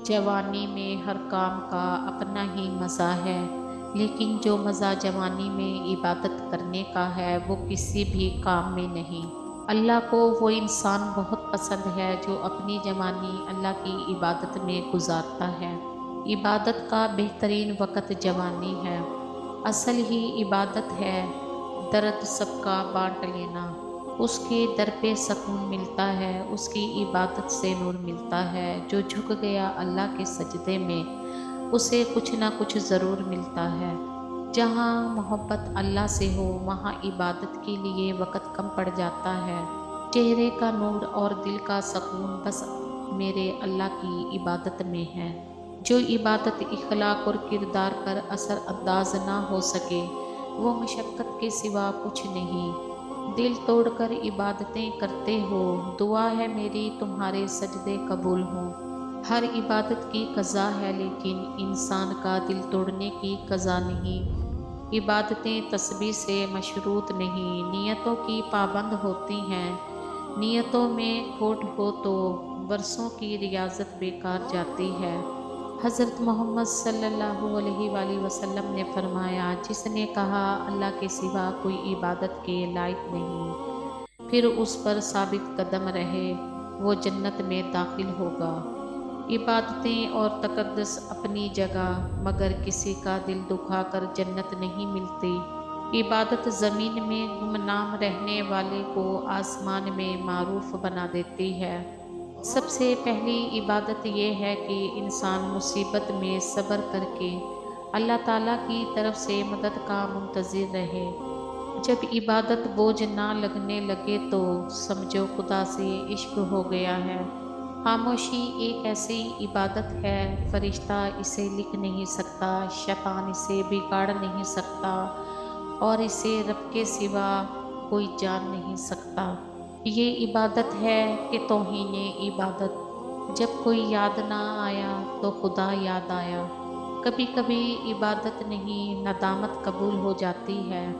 جوانی میں ہر کام کا اپنا ہی مزہ ہے، لیکن جو مزہ جوانی میں عبادت کرنے کا ہے وہ کسی بھی کام میں نہیں۔ اللہ کو وہ انسان بہت پسند ہے جو اپنی جوانی اللہ کی عبادت میں گزارتا ہے۔ عبادت کا بہترین وقت جوانی ہے۔ اصل ہی عبادت ہے درد سب کا بانٹ لینا۔ اس کے در پہ سکون ملتا ہے، اس کی عبادت سے نور ملتا ہے۔ جو جھک گیا اللہ کے سجدے میں اسے کچھ نہ کچھ ضرور ملتا ہے۔ جہاں محبت اللہ سے ہو وہاں عبادت کے لیے وقت کم پڑ جاتا ہے۔ چہرے کا نور اور دل کا سکون بس میرے اللہ کی عبادت میں ہے۔ جو عبادت اخلاق اور کردار پر اثر انداز نہ ہو سکے وہ مشقت کے سوا کچھ نہیں۔ دل توڑ کر عبادتیں کرتے ہو، دعا ہے میری تمہارے سجدے قبول ہوں۔ ہر عبادت کی قضا ہے لیکن انسان کا دل توڑنے کی قضا نہیں۔ عبادتیں تسبیح سے مشروط نہیں، نیتوں کی پابند ہوتی ہیں۔ نیتوں میں کھوٹ ہو تو برسوں کی ریاضت بیکار جاتی ہے۔ حضرت محمد صلی اللہ علیہ وآلہ وسلم نے فرمایا، جس نے کہا اللہ کے سوا کوئی عبادت کے لائق نہیں، پھر اس پر ثابت قدم رہے، وہ جنت میں داخل ہوگا۔ عبادتیں اور تقدس اپنی جگہ، مگر کسی کا دل دکھا کر جنت نہیں ملتی۔ عبادت زمین میں گمنام رہنے والے کو آسمان میں معروف بنا دیتی ہے۔ سب سے پہلی عبادت یہ ہے کہ انسان مصیبت میں صبر کر کے اللہ تعالیٰ کی طرف سے مدد کا منتظر رہے۔ جب عبادت بوجھ نہ لگنے لگے تو سمجھو خدا سے عشق ہو گیا ہے۔ خاموشی ایک ایسی عبادت ہے، فرشتہ اسے لکھ نہیں سکتا، شیطان اسے بگاڑ نہیں سکتا اور اسے رب کے سوا کوئی جان نہیں سکتا۔ یہ عبادت ہے کہ توہین عبادت۔ جب کوئی یاد نہ آیا تو خدا یاد آیا۔ کبھی کبھی عبادت نہیں ندامت قبول ہو جاتی ہے۔